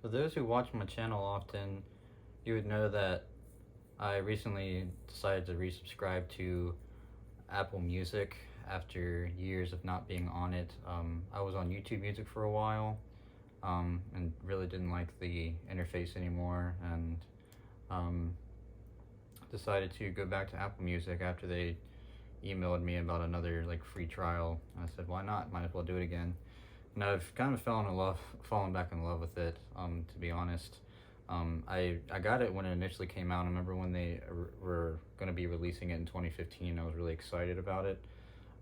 For those who watch my channel often, you would know that I recently decided to resubscribe to Apple Music after years of not being on it. I was on YouTube Music for a while and really didn't like the interface anymore, and um, decided to go back to Apple Music after they emailed me about another like free trial. I said, why not? Might as well do it again. And I've kind of fallen back in love with it. To be honest, I got it when it initially came out. I remember when they were going to be releasing it in 2015. I was really excited about it.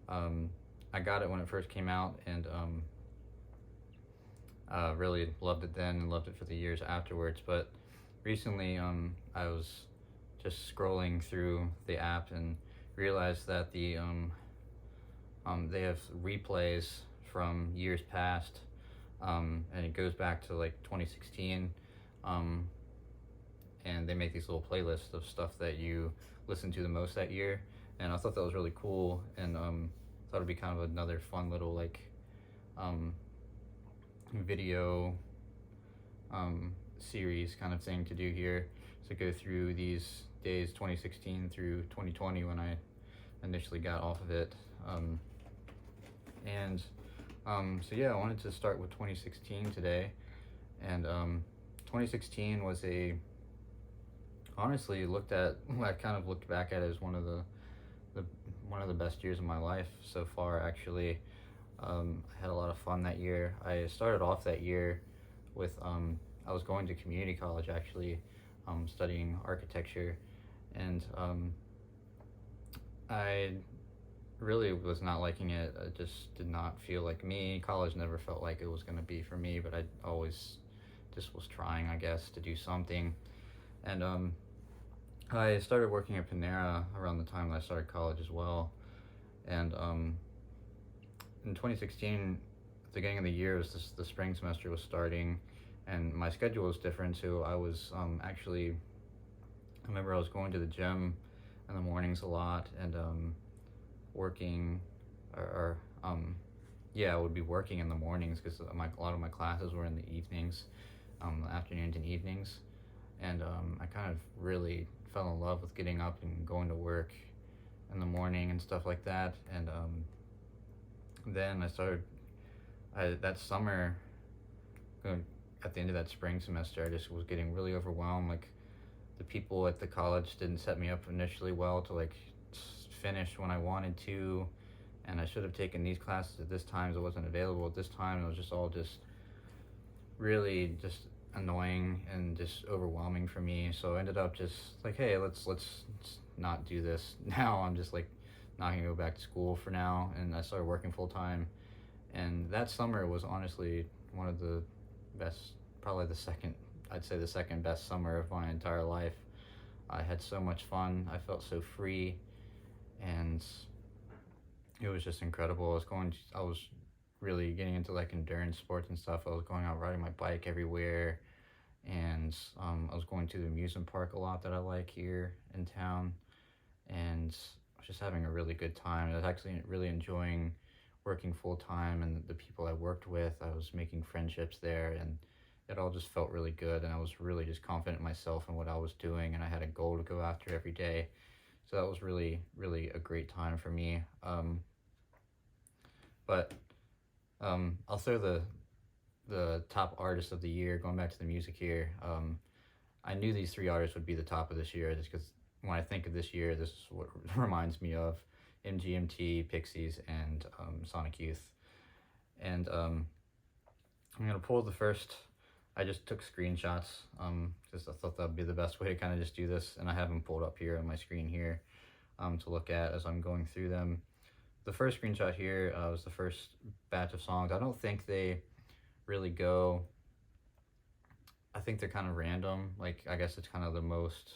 I got it when it first came out, and really loved it then and loved it for the years afterwards. But recently, I was just scrolling through the app and realized that they have replays from years past, and it goes back to like 2016, and they make these little playlists of stuff that you listen to the most that year, and I thought that was really cool, and thought it'd be kind of another fun little like um, video series kind of thing to do here. So go through these days 2016 through 2020 when I initially got off of it. And so yeah, I wanted to start with 2016 today. And 2016 was honestly I kind of looked back at it as one of the best years of my life so far, actually. I had a lot of fun that year. I started off that year with I was going to community college, actually, studying architecture, and I really was not liking it. It just did not feel like me. College never felt like it was going to be for me, but I always just was trying, I guess, to do something. And I started working at Panera around the time that I started college as well. And in 2016, at the beginning of the year, the spring semester was starting, and my schedule was different. So I was actually, I remember I was going to the gym in the mornings a lot, and working, or yeah, I would be working in the mornings because a lot of my classes were in the evenings, afternoons and evenings, and I kind of really fell in love with getting up and going to work in the morning and stuff like that. And then that summer, at the end of that spring semester, I just was getting really overwhelmed. Like, the people at the college didn't set me up initially well to like finish when I wanted to, and I should have taken these classes at this time, so it wasn't available at this time. It was just all just really just annoying and just overwhelming for me. So I ended up just like, hey, let's not do this now. I'm just like not gonna go back to school for now, and I started working full time. And that summer was honestly one of the best, probably I'd say the second best summer of my entire life. I had so much fun. I felt so free, and it was just incredible. I was really getting into like endurance sports and stuff. I was going out riding my bike everywhere, and I was going to the amusement park a lot that I like here in town, and I was just having a really good time. I was actually really enjoying working full time, and the people I worked with, I was making friendships there, and it all just felt really good, and I was really just confident in myself and what I was doing, and I had a goal to go after every day. So that was really, really a great time for me. But I'll throw the top artist of the year, going back to the music here. I knew these three artists would be the top of this year, just because when I think of this year, this is what reminds me of: MGMT, Pixies, and Sonic Youth. And I'm gonna pull the first. I just took screenshots, because I thought that would be the best way to kind of just do this, and I have them pulled up here on my screen here to look at as I'm going through them. The first screenshot here was the first batch of songs. I don't think they really go, I think they're kind of random. Like, I guess it's kind of the most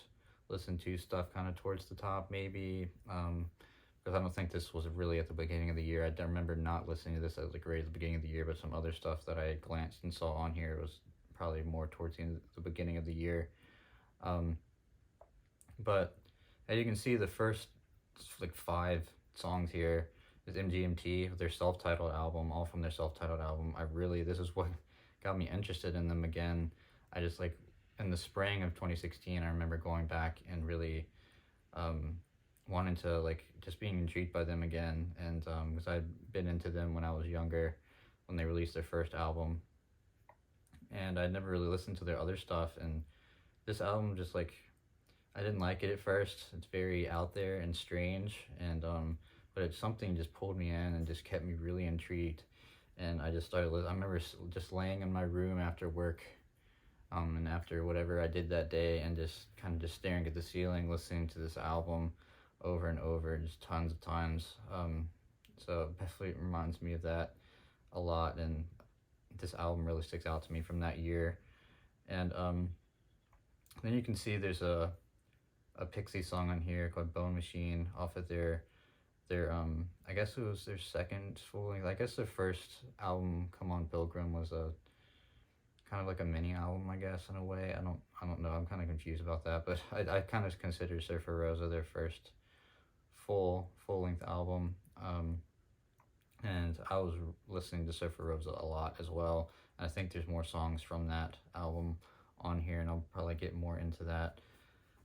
listened to stuff kind of towards the top, maybe, because I don't think this was really at the beginning of the year. I remember not listening to this as like right at the beginning of the year, but some other stuff that I glanced and saw on here was probably more towards the beginning of the year. But as you can see, the first like 5 songs here is MGMT, their self-titled album, all from their self-titled album. This is what got me interested in them again. I just like in the spring of 2016, I remember going back and really um, wanting to like just being intrigued by them again, and because I'd been into them when I was younger, when they released their first album, and I'd never really listened to their other stuff, and this album just like I didn't like it at first. It's very out there and strange, and but it's something just pulled me in and just kept me really intrigued, and I just started. I remember just laying in my room after work, and after whatever I did that day, and just kind of just staring at the ceiling, listening to this album over and over, just tons of times. So it definitely reminds me of that a lot, and this album really sticks out to me from that year. And then you can see there's a Pixie song on here called Bone Machine off of their I guess it was their second full length. I guess their first album, Come On Pilgrim, was a kind of like a mini album, I guess, in a way. I don't know. I'm kind of confused about that, but I kind of consider Surfer Rosa their first full length album. And I was listening to Surfer Rosa a lot as well. I think there's more songs from that album on here, and I'll probably get more into that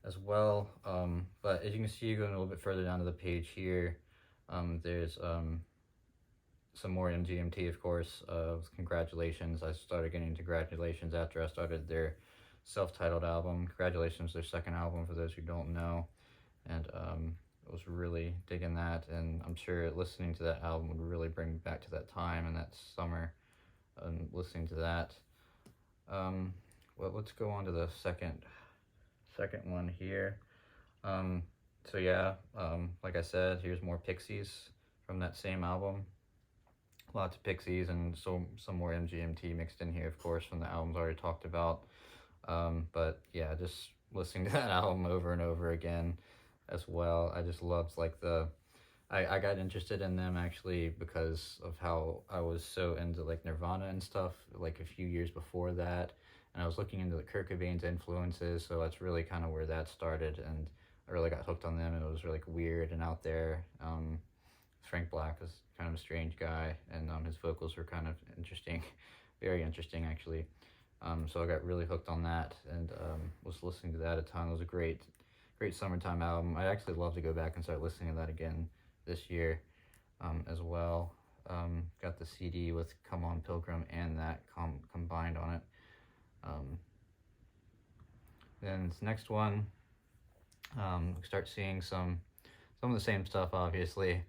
as well. But as you can see, going a little bit further down to the page here, there's some more MGMT, of course. Congratulations. I started getting into Congratulations after I started their self-titled album. Congratulations, their second album, for those who don't know. And I was really digging that, and I'm sure listening to that album would really bring me back to that time and that summer, and listening to that. Well, let's go on to the second one here. So yeah, like I said, here's more Pixies from that same album. Lots of Pixies, and so some more MGMT mixed in here, of course, from the albums I already talked about. But yeah, just listening to that album over and over again as well. I just loved like I got interested in them actually because of how I was so into like Nirvana and stuff like a few years before that, and I was looking into the Kurt Cobain's influences, so that's really kind of where that started, and I really got hooked on them, and it was really like weird and out there. Frank Black was kind of a strange guy, and his vocals were kind of interesting, very interesting actually. So I got really hooked on that, and was listening to that a ton. It was a great summertime album. I'd actually love to go back and start listening to that again this year as well. Got the CD with Come On Pilgrim and that combined on it. Then this next one, we start seeing some of the same stuff, obviously.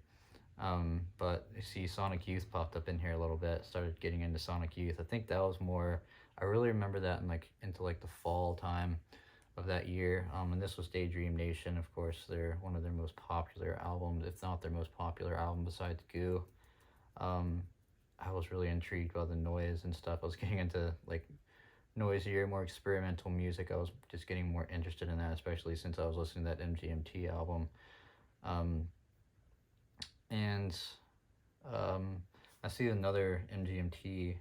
But you see Sonic Youth popped up in here a little bit. Started getting into Sonic Youth. I think that was more, I really remember that in into the fall time of that year. And this was Daydream Nation, of course. They're one of their most popular albums, if not their most popular album besides Goo. I was really intrigued by the noise and stuff. I was getting into noisier, more experimental music. I was just getting more interested in that, especially since I was listening to that MGMT album. And I see another MGMT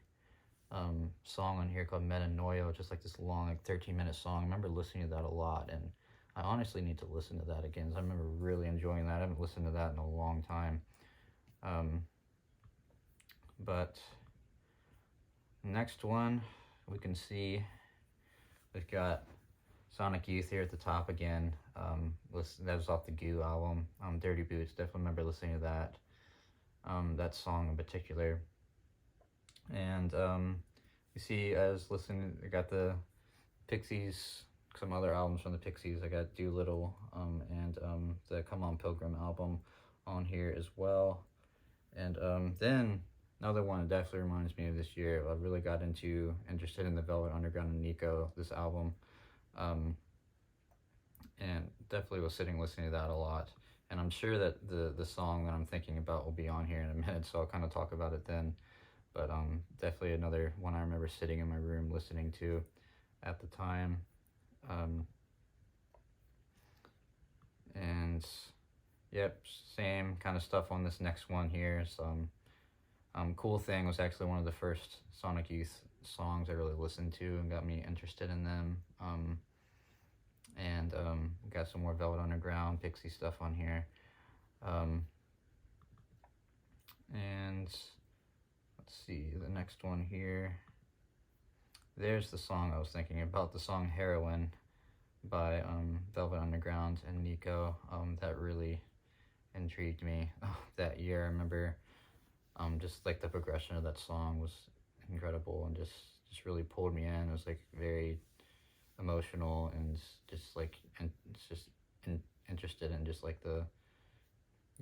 song on here called Metanoia, which is like this long 13-minute song. I remember listening to that a lot, and I honestly need to listen to that again. I remember really enjoying that. I haven't listened to that in a long time. But next one, we can see we've got Sonic Youth here at the top again. That was off the Goo album. Dirty Boots, definitely remember listening to that song in particular. And you see, I was listening, I got the Pixies, some other albums from the Pixies. I got Doolittle and the Come On Pilgrim album on here as well. And then another one that definitely reminds me of this year, I really got interested in the Velvet Underground and Nico, this album. And definitely was listening to that a lot. And I'm sure that the song that I'm thinking about will be on here in a minute, so I'll kind of talk about it then. But definitely another one I remember sitting in my room listening to at the time. And yep, same kind of stuff on this next one here. So Cool Thing was actually one of the first Sonic Youth songs I really listened to and got me interested in them. And got some more Velvet Underground, Pixie stuff on here. And let's see, the next one here. there's the song I was thinking about, the song Heroin by Velvet Underground and Nico. That really intrigued me that year. I remember just like the progression of that song was incredible and just really pulled me in. It was like very emotional and just like and it's just interested in just like the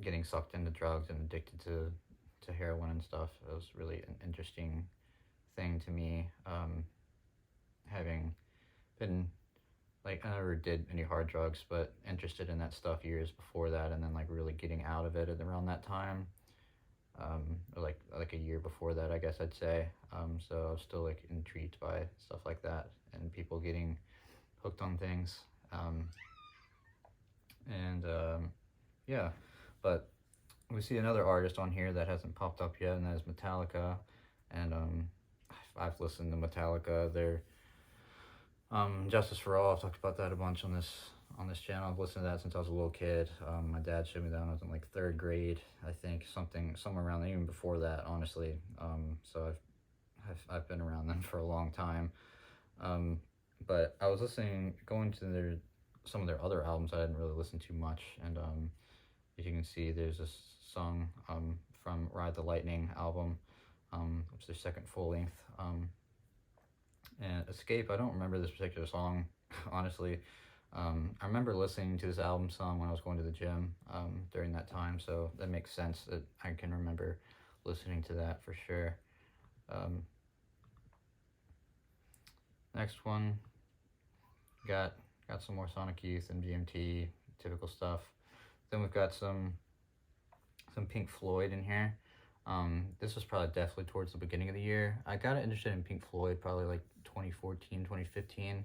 getting sucked into drugs and addicted to heroin and stuff. It was really an interesting thing to me. Having been like I never did any hard drugs, but interested in that stuff years before that, and then like really getting out of it at around that time, or like a year before that, I guess I'd say. So I was still like intrigued by stuff like that and people getting hooked on things. And yeah, but we see another artist on here that hasn't popped up yet, and that is Metallica. And I've listened to Metallica. They're Justice for All. I've talked about that a bunch on this channel. I've listened to that since I was a little kid. My dad showed me that when I was in like third grade, I think, somewhere around there, even before that, honestly. So I've been around them for a long time. But I was going to some of their other albums I didn't really listen to much, and as you can see, there's this song from Ride the Lightning album, which is their second full length. And Escape, I don't remember this particular song, honestly. I remember listening to this album some when I was going to the gym during that time, so that makes sense that I can remember listening to that for sure. Next one, got some more Sonic Youth and GMT, typical stuff. Then we've got some Pink Floyd in here. This was probably definitely towards the beginning of the year. I got interested in Pink Floyd probably like 2014, 2015.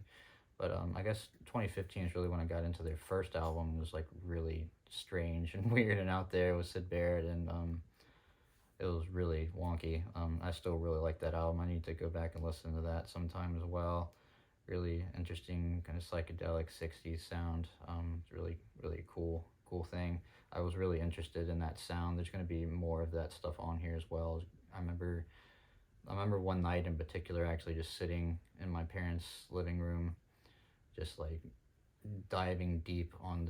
But I guess 2015 is really when I got into their first album. It was like really strange and weird and out there with Syd Barrett, and it was really wonky. I still really like that album. I need to go back and listen to that sometime as well. Really interesting, kind of psychedelic 60s sound. It's really cool thing. I was really interested in that sound. There's going to be more of that stuff on here as well. I remember one night in particular actually just sitting in my parents' living room, just like diving deep on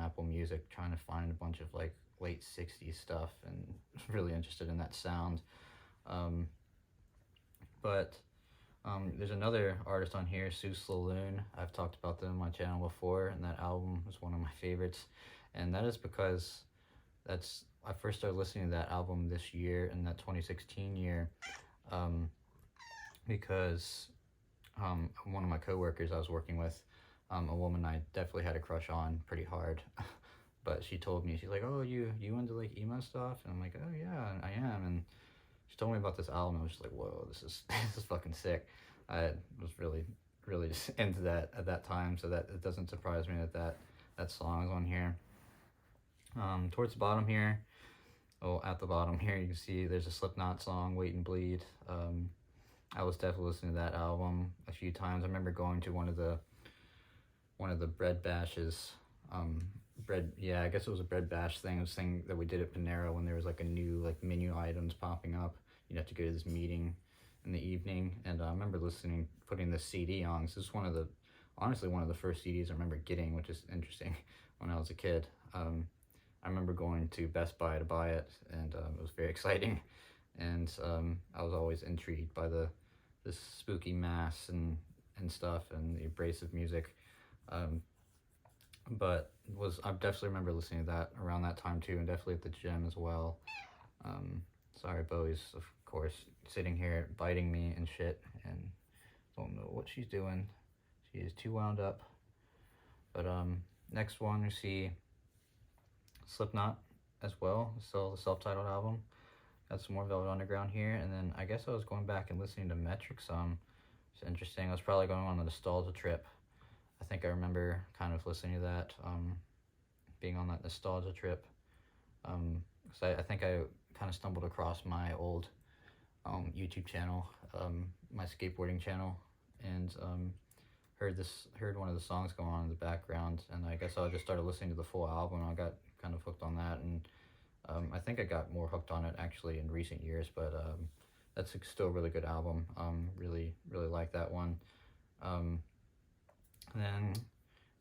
Apple Music, trying to find a bunch of like late 60s stuff, and really interested in that sound. But there's another artist on here, Sue Saloon. I've talked about them on my channel before, and that album is one of my favorites. And that is because I first started listening to that album this year, in that 2016 year, because one of my coworkers I was working with, a woman I definitely had a crush on pretty hard. But she told me, she's like, "Oh, you into like emo stuff?" And I'm like, "Oh yeah, I am." And she told me about this album. I was just like, "Whoa, this is fucking sick." I was really just into that at that time, so that it doesn't surprise me that song is on here. Towards the bottom here, at the bottom here, you can see there's a Slipknot song, "Wait and Bleed." I was definitely listening to that album a few times. I remember going to one of the bread bashes. I guess it was a bread bash thing. It was a thing that we did at Panera when there was like a new like menu items popping up. You'd have to go to this meeting in the evening, and I remember putting the CD on. This is honestly one of the first CDs I remember getting, which is interesting, when I was a kid. I remember going to Best Buy to buy it, and it was very exciting. And I was always intrigued by this spooky mass and stuff, and the abrasive music. But I definitely remember listening to that around that time too, and definitely at the gym as well. Sorry, Bowie's, of course, sitting here biting me and shit, and don't know what she's doing. She is too wound up. But next one we see Slipknot as well. So the self-titled album. Got some more Velvet Underground here, and then I guess I was going back and listening to Metric some. It's interesting. I was probably going on a nostalgia trip. I think I remember kind of listening to that, being on that nostalgia trip. Because I think I kind of stumbled across my old YouTube channel, my skateboarding channel, and heard one of the songs going on in the background, and I guess I just started listening to the full album, and I got kind of hooked on that, and I think I got more hooked on it actually in recent years, but that's still a really good album. Really like that one. Um, and then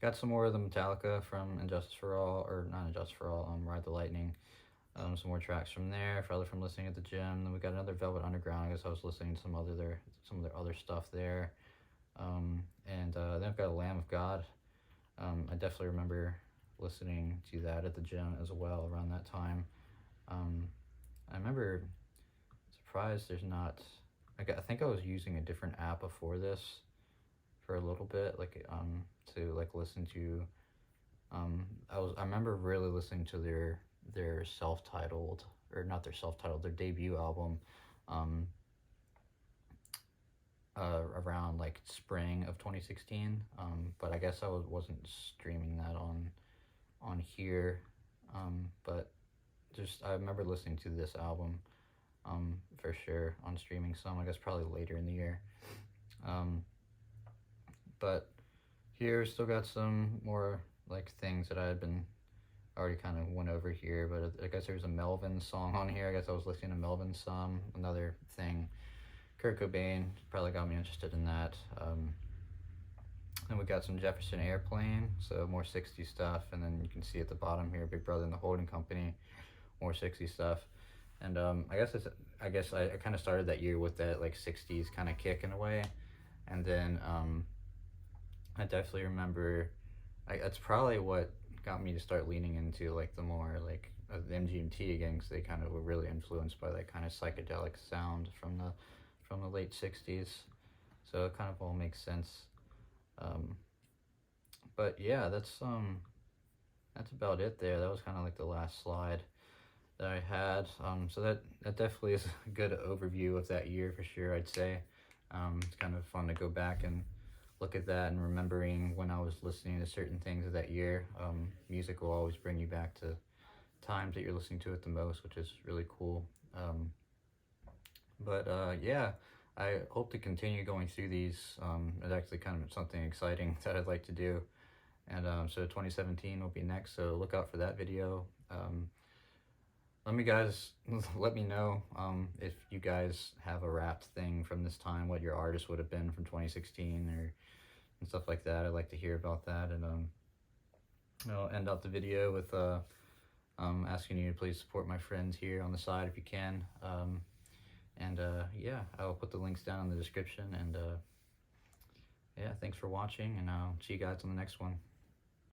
got some more of the Metallica from Injustice for All, or not Injustice for All, Ride the Lightning. Some more tracks from there, further from listening at the gym. Then we got another Velvet Underground. I guess I was listening to some of their other stuff there. And then I've got a Lamb of God. I definitely remember listening to that at the gym as well around that time. Um, I remember surprised there's not. I think I was using a different app before this for a little bit, like to like listen to. I remember really listening to their self-titled, or not their self-titled, their debut album, um, around like spring of 2016. But I guess wasn't streaming that on here. But just I remember listening to this album, for sure on streaming some. I guess probably later in the year. But here still got some more like things that I had been already kind of went over here. But I guess there's a Melvin song on here. I guess I was listening to Melvin some. Another thing, Kurt Cobain probably got me interested in that. Then we got some Jefferson Airplane, so more 60s stuff. And then you can see at the bottom here, Big Brother and the Holding Company, more 60s stuff. And I guess I kind of started that year with that like 60s kind of kick in a way. And then I definitely remember, that's probably what got me to start leaning into like the more like the MGMT again, because they kind of were really influenced by that kind of psychedelic sound from the late 60s. So it kind of all makes sense. But yeah, that's about it there. That was kind of like the last slide that I had. So that definitely is a good overview of that year for sure, I'd say. It's kind of fun to go back and look at that and remembering when I was listening to certain things of that year. Music will always bring you back to times that you're listening to it the most, which is really cool. But yeah, I hope to continue going through these. It's actually kind of something exciting that I'd like to do. And so 2017 will be next, so look out for that video. Let me know if you guys have a Wrapped thing from this time, what your artist would have been from 2016 and stuff like that. I'd like to hear about that. And I'll end up the video with asking you to please support my friends here on the side if you can. And yeah, I'll put the links down in the description. And yeah, thanks for watching, and I'll see you guys on the next one.